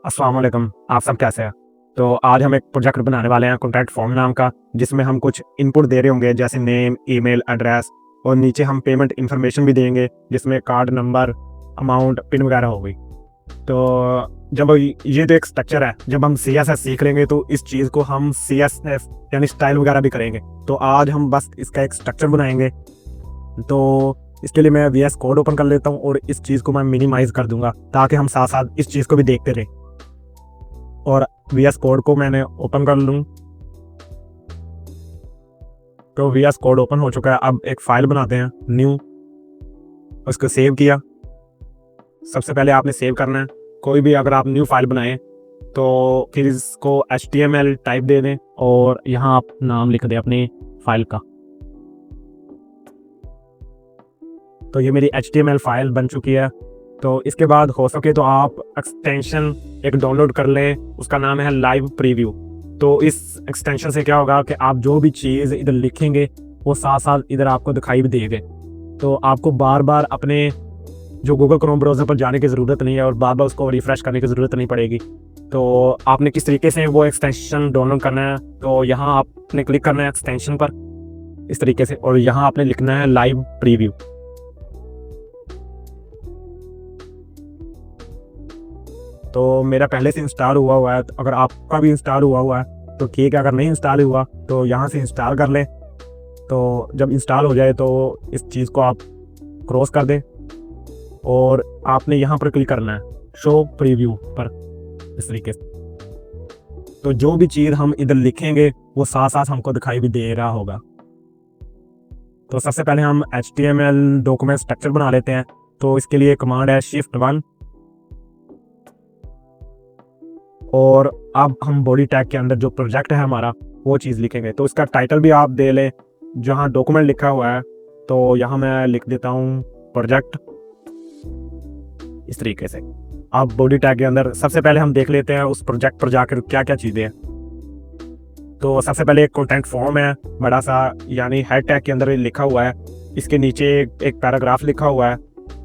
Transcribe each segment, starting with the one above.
अस्सलाम वालेकुम। आप सब कैसे हैं? तो आज हम एक प्रोजेक्ट बनाने वाले हैं कॉन्टैक्ट फॉर्म नाम का, जिसमें हम कुछ इनपुट दे रहे होंगे जैसे नेम, ईमेल, एड्रेस और नीचे हम पेमेंट इन्फॉर्मेशन भी देंगे जिसमें कार्ड नंबर, अमाउंट, पिन वगैरह होगी। तो जब ये तो एक स्ट्रक्चर है, जब हम CSS सीख लेंगे तो इस चीज़ को हम CSS यानी स्टाइल वगैरह भी करेंगे। तो आज हम बस इसका एक स्ट्रक्चर बनाएंगे। तो इसके लिए मैं VS कोड ओपन कर लेता हूँ और इस चीज़ को मैं मिनिमाइज़ कर दूंगा ताकि हम साथ साथ इस चीज़ को भी देखते रहें। और VS कोड को मैंने ओपन कर लूँ तो VS कोड ओपन हो चुका है। अब एक फ़ाइल बनाते हैं, न्यू, उसको सेव किया। सबसे पहले आपने सेव करना है। कोई भी अगर आप न्यू फाइल बनाएं तो फिर इसको HTML टाइप दे दें और यहाँ आप नाम लिख दें अपनी फाइल का। तो ये मेरी HTML फाइल बन चुकी है। तो इसके बाद हो सके तो आप एक्सटेंशन एक डाउनलोड कर लें, उसका नाम है लाइव प्रीव्यू। तो इस एक्सटेंशन से क्या होगा कि आप जो भी चीज़ इधर लिखेंगे वो साथ साथ इधर आपको दिखाई भी देंगे। तो आपको बार बार अपने जो गूगल क्रोम ब्राउज़र पर जाने की ज़रूरत नहीं है और बार बार उसको रिफ़्रेश करने की ज़रूरत नहीं पड़ेगी। तो आपने किस तरीके से वो एक्सटेंशन डाउनलोड करना है, तो यहाँ आपने क्लिक करना है एक्सटेंशन पर इस तरीके से, और यहाँ आपने लिखना है लाइव प्रीव्यू। तो मेरा पहले से इंस्टॉल हुआ है, अगर आपका भी इंस्टॉल हुआ है तो ठीक है, अगर नहीं इंस्टॉल हुआ तो यहाँ से इंस्टॉल कर लें। तो जब इंस्टॉल हो जाए तो इस चीज़ को आप क्रॉस कर दें और आपने यहाँ पर क्लिक करना है शो प्रीव्यू पर इस तरीके से। तो जो भी चीज़ हम इधर लिखेंगे वो साथ साथ हमको दिखाई भी दे रहा होगा। तो सबसे पहले हम HTML डॉक्यूमेंट स्ट्रक्चर बना लेते हैं। तो इसके लिए कमांड है Shift+1 और अब हम बॉडी टैग के अंदर जो प्रोजेक्ट है हमारा वो चीज़ लिखेंगे। तो इसका टाइटल भी आप दे लें, जहाँ डॉक्यूमेंट लिखा हुआ है तो यहाँ मैं लिख देता हूँ प्रोजेक्ट इस तरीके से। अब बॉडी टैग के अंदर सबसे पहले हम देख लेते हैं उस प्रोजेक्ट पर जाकर क्या क्या चीज़ें हैं। तो सबसे पहले एक कंटेंट फॉर्म है बड़ा सा, यानी हेड टैग के अंदर लिखा हुआ है। इसके नीचे एक पैराग्राफ लिखा हुआ है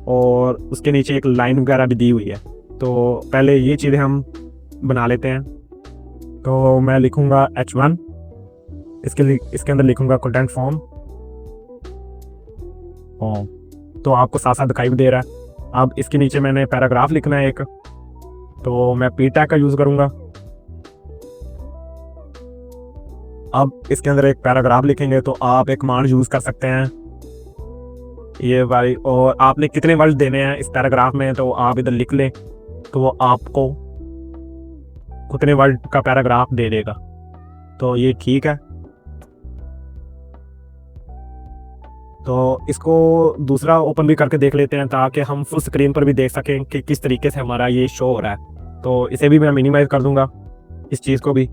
और उसके नीचे एक लाइन वगैरह भी दी हुई है। तो पहले ये चीज़ें हम बना लेते हैं। तो मैं लिखूंगा H1, इसके अंदर लिखूंगा कंटेंट फॉर्म। तो आपको साथ साथ दिखाई भी दे रहा है। अब इसके नीचे मैंने पैराग्राफ लिखना है एक, तो मैं P टैग का यूज़ करूंगा। अब इसके अंदर एक पैराग्राफ लिखेंगे तो आप एक कमांड यूज़ कर सकते हैं ये वाली, और आपने कितने वर्ड देने हैं इस पैराग्राफ में तो आप इधर लिख लें तो वो आपको उतने वर्ड का पैराग्राफ दे देगा। तो ये ठीक है। तो इसको दूसरा ओपन भी करके देख लेते हैं ताकि हम फुल स्क्रीन पर भी देख सकें कि किस तरीके से हमारा ये शो हो रहा है। तो इसे भी मैं मिनिमाइज कर दूंगा, इस चीज़ को भी।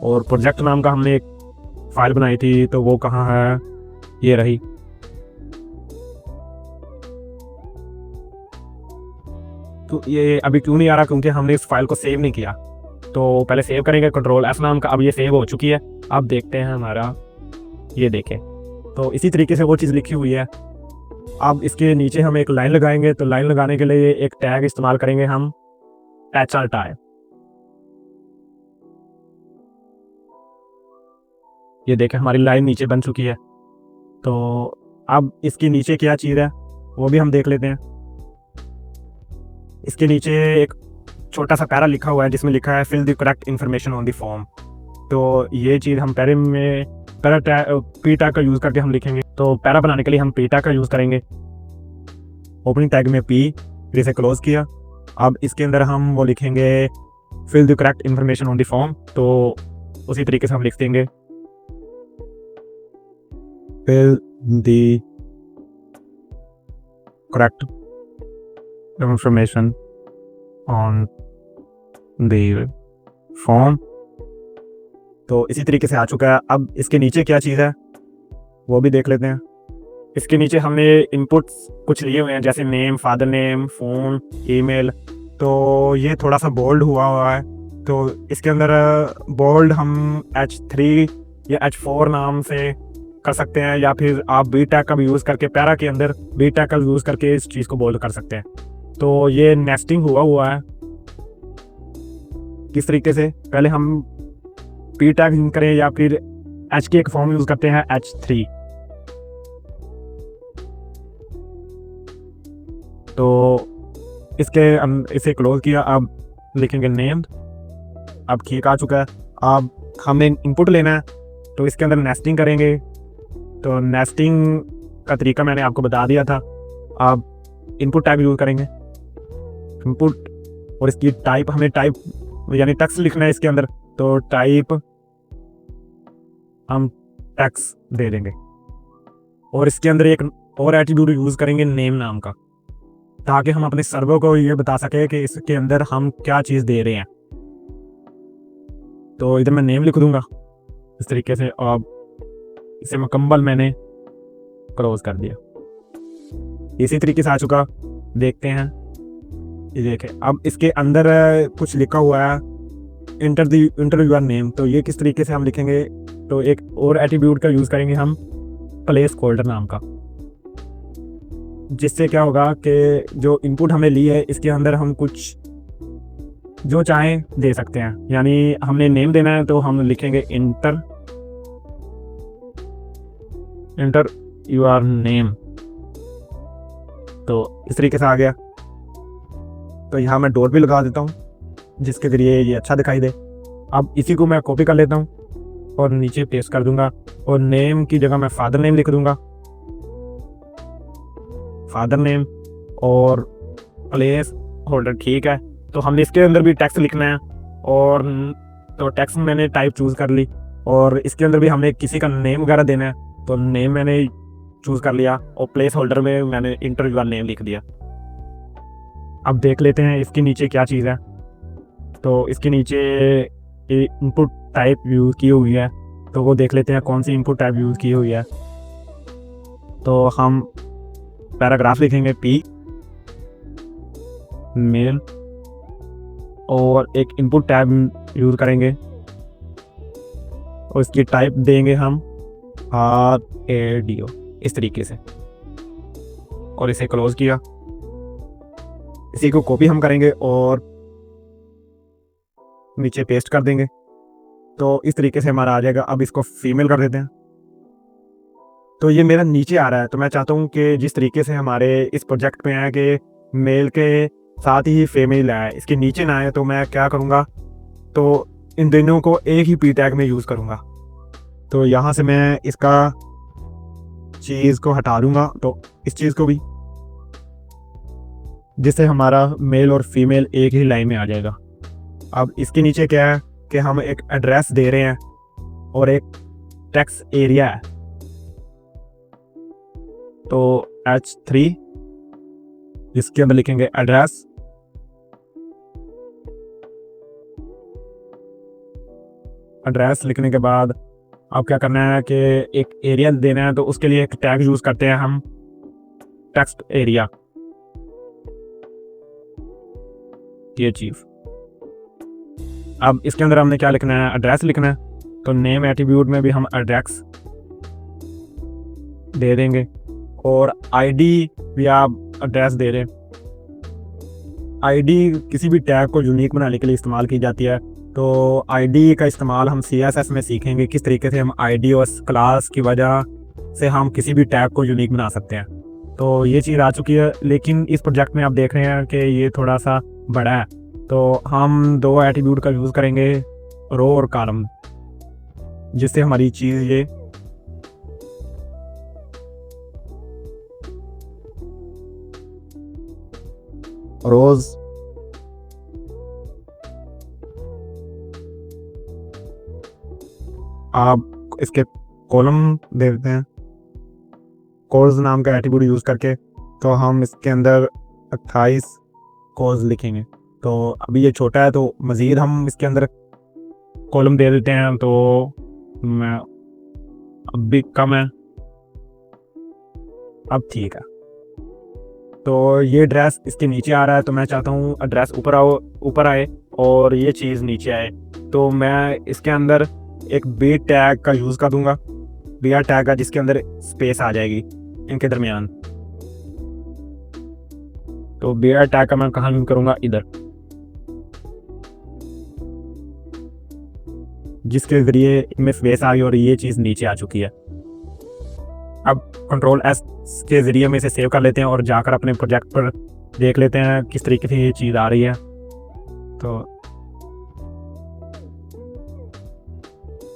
और प्रोजेक्ट नाम का हमने एक फाइल बनाई थी तो वो कहाँ है, ये रही। तो ये अभी क्यों नहीं आ रहा, क्योंकि हमने इस फाइल को सेव नहीं किया। तो पहले सेव करेंगे Ctrl+F नाम का। अब ये सेव हो चुकी है। अब देखते हैं हमारा, ये देखें तो इसी तरीके से वो चीज़ लिखी हुई है। अब इसके नीचे हम एक लाइन लगाएंगे। तो लाइन लगाने के लिए एक टैग इस्तेमाल करेंगे हम, HR टैग। ये देखें हमारी लाइन नीचे बन चुकी है। तो अब इसके नीचे क्या चीज़ है वो भी हम देख लेते हैं। इसके नीचे एक छोटा सा पैरा लिखा हुआ है जिसमें लिखा है fill the correct information on the form. तो ये चीज़ हम पैरे में P टैग का यूज़ करके हम लिखेंगे। तो पैरा बनाने के लिए हम P टैग का यूज़ करेंगे। ओपनिंग टैग में P, फिर इसे क्लोज किया। अब इसके अंदर हम वो लिखेंगे fill the correct information on the form. तो उसी तरीके से हम लिख देंगे fill the correct information on the form. तो इसी तरीके से आ चुका है। अब इसके नीचे क्या चीज़ है वो भी देख लेते हैं। इसके नीचे हमने इनपुट्स कुछ लिए हुए हैं जैसे name, father name, phone, email. तो ये थोड़ा सा बोल्ड हुआ है। तो इसके अंदर बोल्ड हम H3 या H4 नाम से कर सकते हैं, या फिर आप बी टैग का भी यूज़ करके पैरा के अंदर बी टैग का यूज़ करके इस चीज़ को बोल्ड कर सकते हैं। तो ये नेस्टिंग हुआ है। किस तरीके से, पहले हम पी टैग यूज करें या फिर एच की एक फॉर्म यूज करते हैं H3। तो इसे क्लोज किया। अब लिखेंगे नेम। अब ठीक आ चुका है। अब हमें इनपुट लेना है, तो इसके अंदर नेस्टिंग करेंगे। तो नेस्टिंग का तरीका मैंने आपको बता दिया था। अब इनपुट टैग यूज करेंगे, इनपुट, और इसकी टाइप हमें टाइप यानी टेक्स्ट लिखना है इसके अंदर। तो टाइप हम टेक्स्ट दे देंगे, और इसके अंदर एक और एट्रीब्यूट यूज करेंगे नेम नाम का, ताकि हम अपने सर्वर को ये बता सके कि इसके अंदर हम क्या चीज़ दे रहे हैं। तो इधर मैं नेम लिख दूंगा इस तरीके से। अब इसे मुकम्मल मैंने क्लोज कर दिया। इसी तरीके से आ चुका, देखते हैं। ये देखें, अब इसके अंदर कुछ लिखा हुआ है इंटर योर नेम। तो ये किस तरीके से हम लिखेंगे, तो एक और एट्रीब्यूट का यूज़ करेंगे हम प्लेस होल्डर नाम का, जिससे क्या होगा कि जो इनपुट हमने ली है इसके अंदर हम कुछ जो चाहें दे सकते हैं। यानी हमने नेम देना है तो हम लिखेंगे इंटर योर नेम। तो इस तरीके से आ गया। तो यहाँ मैं डॉट भी लगा देता हूँ, जिसके जरिए ये अच्छा दिखाई दे। अब इसी को मैं कॉपी कर लेता हूँ और नीचे पेस्ट कर दूंगा, और नेम की जगह मैं फादर नेम लिख दूंगा, फादर नेम, और प्लेस होल्डर। ठीक है, तो हमने इसके अंदर भी टेक्स्ट लिखना है, और तो टेक्स्ट मैंने टाइप चूज कर ली, और इसके अंदर भी हमने किसी का नेम वगैरह देना है, तो नेम मैंने चूज कर लिया, और प्लेस होल्डर में मैंने इंटर योर नेम लिख दिया। अब देख लेते हैं इसके नीचे क्या चीज़ है। तो इसके नीचे इनपुट टाइप यूज़ की हुई है, तो वो देख लेते हैं कौन सी इनपुट टाइप यूज़ की हुई है। तो हम पैराग्राफ लिखेंगे P मेल, और एक इनपुट टैब यूज़ करेंगे, और इसकी टाइप देंगे हम RADIO इस तरीके से, और इसे क्लोज किया। इसी को कॉपी हम करेंगे और नीचे पेस्ट कर देंगे। तो इस तरीके से हमारा आ जाएगा। अब इसको फीमेल कर देते हैं। तो ये मेरा नीचे आ रहा है, तो मैं चाहता हूँ कि जिस तरीके से हमारे इस प्रोजेक्ट में है कि मेल के साथ ही फीमेल आए, इसके नीचे ना आए, तो मैं क्या करूँगा, तो इन दोनों को एक ही पी टैग में यूज़ करूँगा। तो यहाँ से मैं इसका चीज़ को हटा दूँगा, तो इस चीज़ को भी, जिससे हमारा मेल और फीमेल एक ही लाइन में आ जाएगा। अब इसके नीचे क्या है कि हम एक एड्रेस दे रहे हैं और एक टेक्स्ट एरिया है। तो H3 इसके अंदर लिखेंगे एड्रेस, एड्रेस लिखने के बाद अब क्या करना है कि एक एरिया देना है, तो उसके लिए एक टैग यूज करते हैं हम टेक्स्ट एरिया, ये चीज। अब इसके अंदर हमने क्या लिखना है, एड्रेस लिखना है। तो नेम एट्रीब्यूट में भी हम एड्रेस दे देंगे, और आईडी भी आप एड्रेस दे रहे हैं। आईडी किसी भी टैग को यूनिक बनाने के लिए इस्तेमाल की जाती है। तो आईडी का इस्तेमाल हम CSS में सीखेंगे, किस तरीके से हम आईडी और क्लास की वजह से हम किसी भी टैग को यूनिक बना सकते हैं। तो ये चीज़ आ चुकी है, लेकिन इस प्रोजेक्ट में आप देख रहे हैं कि ये थोड़ा सा बड़ा है। तो हम दो एट्रीब्यूट का यूज़ करेंगे, रो और कॉलम, जिससे हमारी चीज़ ये रोज आप इसके कॉलम दे देते हैं कोर्स नाम का एट्रीब्यूट यूज़ करके। तो हम इसके अंदर 28 कोर्स लिखेंगे। तो अभी ये छोटा है, तो मज़ीद हम इसके अंदर कॉलम दे देते हैं। तो मैं अब भी कम है, अब ठीक है। तो ये एड्रेस इसके नीचे आ रहा है, तो मैं चाहता हूँ एड्रेस ऊपर आए और ये चीज़ नीचे आए। तो मैं इसके अंदर एक बी टैग का यूज़ कर दूंगा, बी आर टैग है जिसके अंदर स्पेस आ जाएगी इनके दरमियान। तो बी आर टैग का मैं कहाँ यूज करूँगा, इधर, जिसके ज़रिए इनमें स्पेस आ गई और ये चीज़ नीचे आ चुकी है। अब कंट्रोल एस के ज़रिए हम इसे सेव कर लेते हैं और जाकर अपने प्रोजेक्ट पर देख लेते हैं किस तरीके से ये चीज़ आ रही है।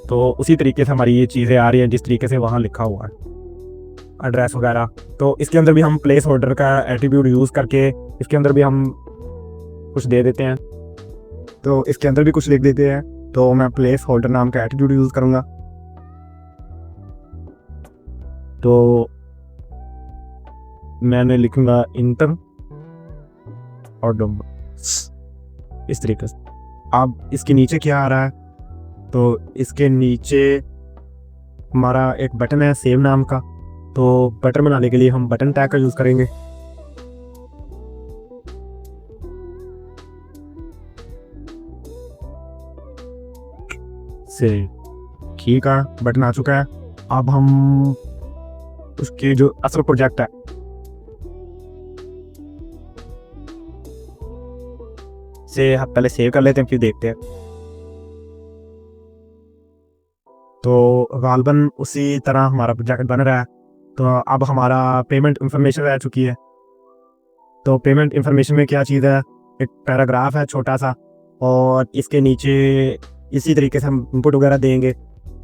तो उसी तरीके से हमारी ये चीज़ें आ रही हैं जिस तरीके से वहाँ लिखा हुआ है, एड्रेस वगैरह। तो इसके अंदर भी हम प्लेस होल्डर का एट्रीब्यूट यूज़ करके इसके अंदर भी हम कुछ दे देते हैं। तो इसके अंदर भी कुछ लिख देते हैं। तो मैं प्लेस होल्डर नाम का एट्रीब्यूट यूज़ करूँगा। तो मैंने लिखूँगा इंटर और डब, इस तरीके से। अब इसके नीचे क्या आ रहा है, तो इसके नीचे हमारा एक बटन है सेव नाम का। तो बटन बनाने के लिए हम बटन टैग का यूज़ करेंगे। से ठीक है, बटन आ चुका है। अब हम उसके जो असल प्रोजेक्ट है से हम पहले सेव कर लेते हैं, फिर देखते हैं। तो गालबन उसी तरह हमारा प्रोजेक्ट बन रहा है। तो अब हमारा पेमेंट इंफॉर्मेशन रह चुकी है। तो पेमेंट इंफॉर्मेशन में क्या चीज़ है, एक पैराग्राफ है छोटा सा, और इसके नीचे इसी तरीके से हम इनपुट वगैरह देंगे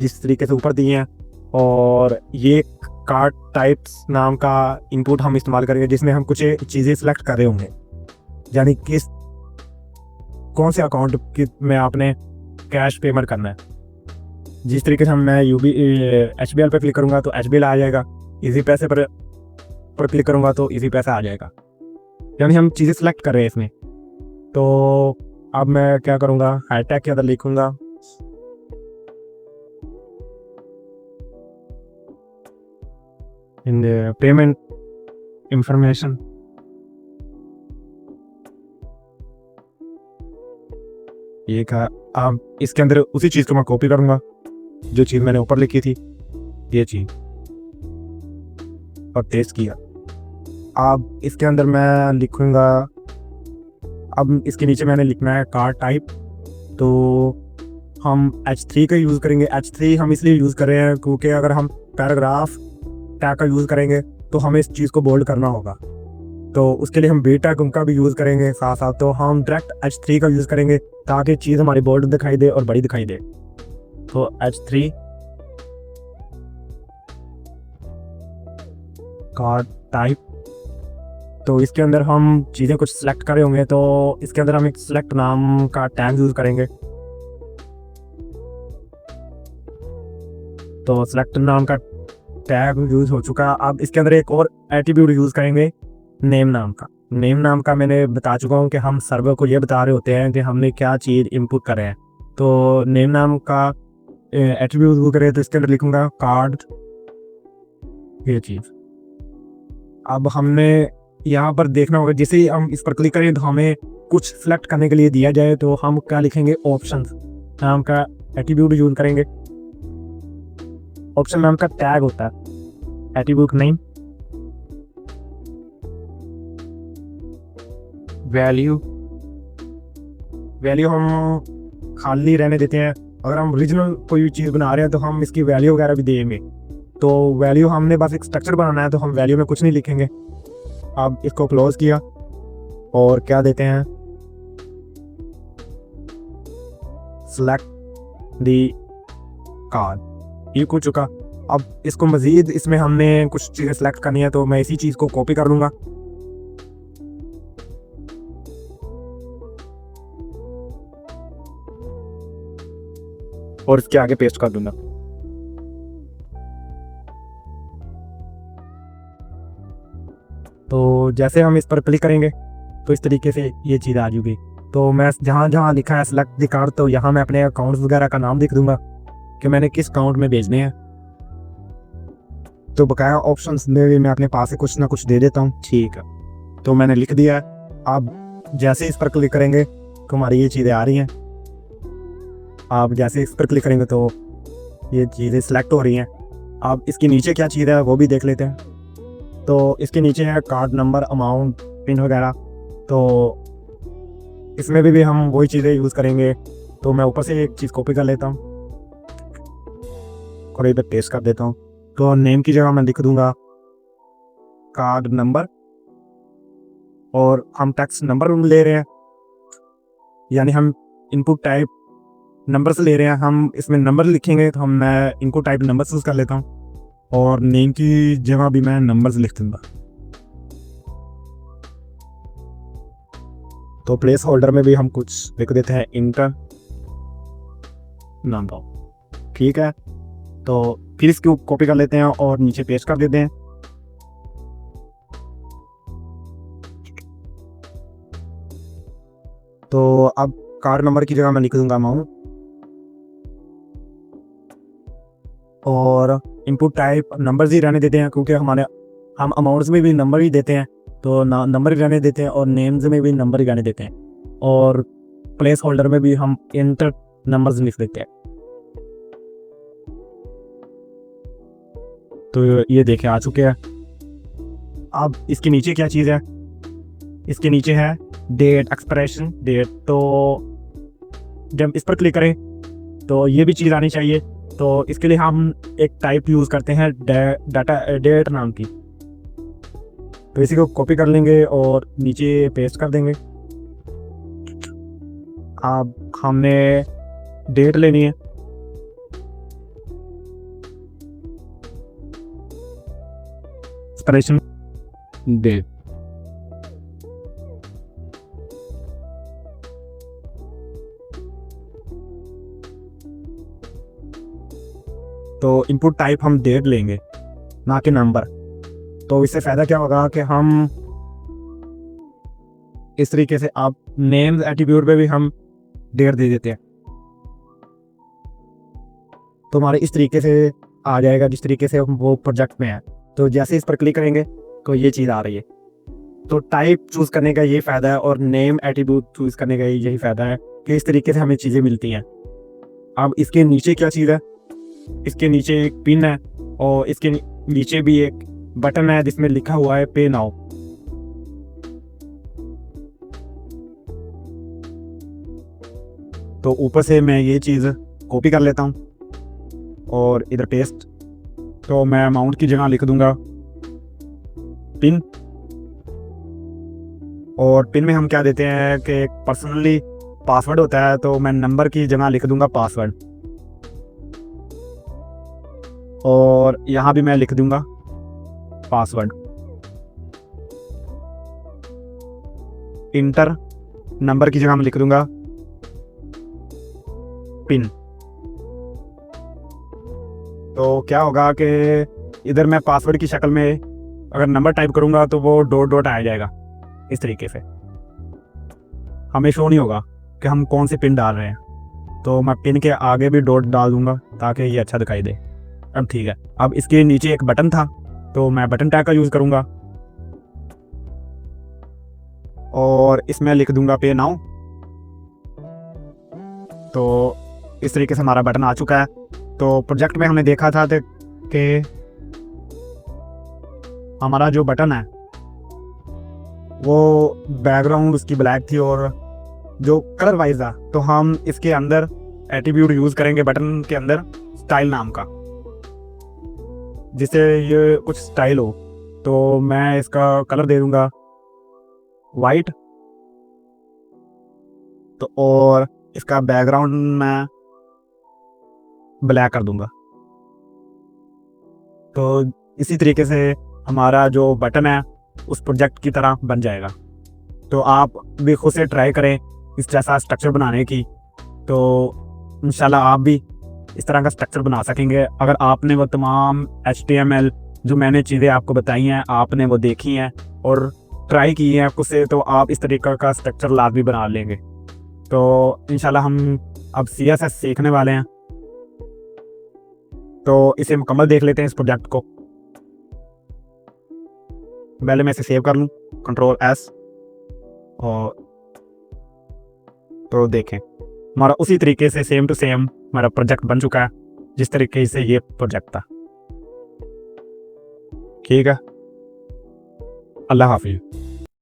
जिस तरीके से ऊपर दिए हैं। और ये कार्ड टाइप्स नाम का इनपुट हम इस्तेमाल करेंगे जिसमें हम कुछ चीज़ें सेलेक्ट कर रहे होंगे, यानी किस कौन से अकाउंट की में आपने कैश पेमेंट करना है। जिस तरीके से मैं HBL पर क्लिक करूँगा तो HBL आ जाएगा, इजी पैसे पर क्लिक करूँगा तो इजी पैसा आ जाएगा, यानी हम चीज़ें सेलेक्ट कर रहे हैं इसमें। तो अब मैं क्या करूँगा, हैशटैग के अंदर लिखूँगा इन द पेमेंट इंफॉर्मेशन, ये कहा। अब इसके अंदर उसी चीज़ को मैं कॉपी करूँगा जो चीज़ मैंने ऊपर लिखी थी, ये चीज़, और पेस्ट किया। अब इसके अंदर मैं लिखूँगा, अब इसके नीचे मैंने लिखना है कार्ड टाइप। तो हम H3 का यूज़ करेंगे। H3 हम इसलिए यूज़ कर रहे हैं क्योंकि अगर हम पैराग्राफ टैग का यूज़ करेंगे तो हमें इस चीज़ को बोल्ड करना होगा। तो उसके लिए हम बी टैग उनका भी यूज़ करेंगे साथ साथ। तो हम डायरेक्ट H3 का यूज़ करेंगे ताकि चीज़ हमारी बोल्ड दिखाई दे और बड़ी दिखाई दे। तो H3 कार्ड टाइप, तो इसके अंदर हम चीज़ें कुछ सेलेक्ट करे होंगे, तो इसके अंदर हम एक सेलेक्ट नाम का टैग यूज़ करेंगे। तो सेलेक्ट नाम का टैग यूज़ हो चुका। अब इसके अंदर एक और एट्रीब्यूट यूज़ करेंगे नेम नाम का। नेम नाम का मैंने बता चुका हूँ कि हम सर्वर को ये बता रहे होते हैं कि हमने क्या चीज़ इनपुट कर रहे हैं। तो नेम नाम का एट्रीब्यूट यूज़ करें तो इसके अंदर लिखूँगा कार्ड, ये चीज़। अब हमने यहाँ पर देखना होगा, जैसे ही हम इस पर क्लिक करें तो हमें कुछ सेलेक्ट करने के लिए दिया जाए, तो हम क्या लिखेंगे, ऑप्शंस नाम का एट्रीब्यूट यूज़ करेंगे। ऑप्शन नाम का टैग होता है, एट्रीब्यूट नेम, वैल्यू हम खाली रहने देते हैं। अगर हम ओरिजिनल कोई चीज़ बना रहे हैं तो हम इसकी वैल्यू वगैरह भी देंगे। तो वैल्यू हमने बस एक स्ट्रक्चर बनाना है, तो हम वैल्यू में कुछ नहीं लिखेंगे। अब इसको क्लोज किया और क्या देते हैं, सेलेक्ट दी कार्ड, ये कुछ चुका। अब इसको मज़ीद इसमें हमने कुछ चीज़ें सेलेक्ट करनी है, तो मैं इसी चीज़ को कॉपी कर लूँगा। और इसके आगे पेस्ट कर दूंगा। तो जैसे हम इस पर क्लिक करेंगे तो इस तरीके से ये चीज़ आ जाएगी। तो मैं जहाँ जहाँ लिखा है सेलेक्ट द कार्ड, तो यहाँ मैं अपने अकाउंट्स वगैरह का नाम लिख दूंगा कि मैंने किस अकाउंट में भेजने हैं। तो बकाया ऑप्शंस में भी मैं अपने पास से कुछ ना कुछ दे देता हूँ, ठीक है। तो मैंने लिख दिया। अब जैसे इस पर क्लिक करेंगे तो हमारी ये चीज़ें आ रही हैं। आप जैसे इस पर क्लिक करेंगे तो ये चीज़ें सिलेक्ट हो रही हैं। अब इसके नीचे क्या चीज़ है वो भी देख लेते हैं। तो इसके नीचे है कार्ड नंबर, अमाउंट, पिन वगैरह। तो इसमें भी हम वही चीज़ें यूज़ करेंगे। तो मैं ऊपर से एक चीज़ कॉपी कर लेता हूँ और इधर पेस्ट कर देता हूँ। तो नेम की जगह मैं लिख दूंगा कार्ड नंबर, और हम टेक्स्ट नंबर ले रहे हैं, यानी हम इनपुट टाइप नंबर से ले रहे हैं। हम इसमें नंबर लिखेंगे तो मैं इनपुट टाइप नंबर यूज़ कर लेता हूँ, और नेम की जगह भी मैं नंबर्स लिख दूंगा। तो प्लेस होल्डर में भी हम कुछ लिख देते हैं, इंटर नंबर। ठीक है, तो फिर इसको कॉपी कर लेते हैं और नीचे पेस्ट कर देते हैं। तो अब कार्ड नंबर की जगह मैं लिख दूंगा अमाउंट, और इनपुट टाइप नंबर्स ही रहने देते हैं, क्योंकि हम अमाउंट्स में भी नंबर ही देते हैं, तो नंबर ही रहने देते हैं, और नेम्स में भी नंबर ही रहने देते हैं, और प्लेस होल्डर में भी हम इंटर नंबर्स लिख देते हैं। तो ये देखें आ चुके हैं। अब इसके नीचे क्या चीज़ है, इसके नीचे है डेट, एक्सप्रेशन डेट। तो जब इस पर क्लिक करें तो ये भी चीज़ आनी चाहिए। तो इसके लिए हम एक टाइप यूज़ करते हैं डाटा डेट नाम की। तो इसी को कॉपी कर लेंगे और नीचे पेस्ट कर देंगे। अब हमने डेट लेनी है, एक्सप्रेशन डेट। तो इनपुट टाइप हम डेट लेंगे, ना कि नंबर। तो इससे फ़ायदा क्या होगा कि हम इस तरीके से आप नेम्स एट्रीब्यूट पे भी हम डेट दे देते हैं, तो हमारे इस तरीके से आ जाएगा जिस तरीके से हम वो प्रोजेक्ट में है। तो जैसे इस पर क्लिक करेंगे तो ये चीज़ आ रही है। तो टाइप चूज़ करने का ये फ़ायदा है, और नेम एट्रीब्यूट चूज़ करने का यही फ़ायदा है कि इस तरीके से हमें चीज़ें मिलती हैं। अब इसके नीचे क्या चीज़ है, इसके नीचे एक पिन है, और इसके नीचे भी एक बटन है जिसमें लिखा हुआ है पे नाउ। तो ऊपर से मैं ये चीज़ कॉपी कर लेता हूँ और इधर पेस्ट। तो मैं अमाउंट की जगह लिख दूंगा पिन, और पिन में हम क्या देते हैं कि एक पर्सनली पासवर्ड होता है, तो मैं नंबर की जगह लिख दूंगा पासवर्ड, और यहाँ भी मैं लिख दूंगा पासवर्ड। इंटर नंबर की जगह मैं लिख दूंगा पिन। तो क्या होगा कि इधर मैं पासवर्ड की शक्ल में अगर नंबर टाइप करूंगा तो वो डॉट डॉट आ जाएगा। इस तरीके से हमें शो नहीं होगा कि हम कौन से पिन डाल रहे हैं। तो मैं पिन के आगे भी डॉट डाल दूंगा ताकि ये अच्छा दिखाई दे। अब ठीक है, अब इसके नीचे एक बटन था, तो मैं बटन टैग का यूज़ करूंगा, और इसमें लिख दूंगा पे नाउ। तो इस तरीके से हमारा बटन आ चुका है। तो प्रोजेक्ट में हमने देखा था कि हमारा जो बटन है वो बैकग्राउंड उसकी ब्लैक थी, और जो कलर वाइज था, तो हम इसके अंदर एट्रीब्यूट यूज़ करेंगे बटन के अंदर स्टाइल नाम का, जिससे ये कुछ स्टाइल हो। तो मैं इसका कलर दे दूंगा वाइट, तो और इसका बैकग्राउंड मैं ब्लैक कर दूंगा। तो इसी तरीके से हमारा जो बटन है उस प्रोजेक्ट की तरह बन जाएगा। तो आप भी खुद से ट्राई करें इस जैसा स्ट्रक्चर बनाने की, तो इंशाल्लाह आप भी इस तरह का स्ट्रक्चर बना सकेंगे। अगर आपने वो तमाम HTML जो मैंने चीज़ें आपको बताई हैं आपने वो देखी हैं और ट्राई की हैं खुद से, तो आप इस तरीक़े का स्ट्रक्चर लाजमी बना लेंगे। तो इंशाल्लाह हम अब CSS सीखने वाले हैं, तो इसे मुकम्मल देख लेते हैं इस प्रोजेक्ट को। पहले मैं इसे सेव कर लूँ, Ctrl+S, और तो देखें हमारा उसी तरीके से सेम टू सेम हमारा प्रोजेक्ट बन चुका है जिस तरीके से ये प्रोजेक्ट था। ठीक है, अल्लाह हाफिज़।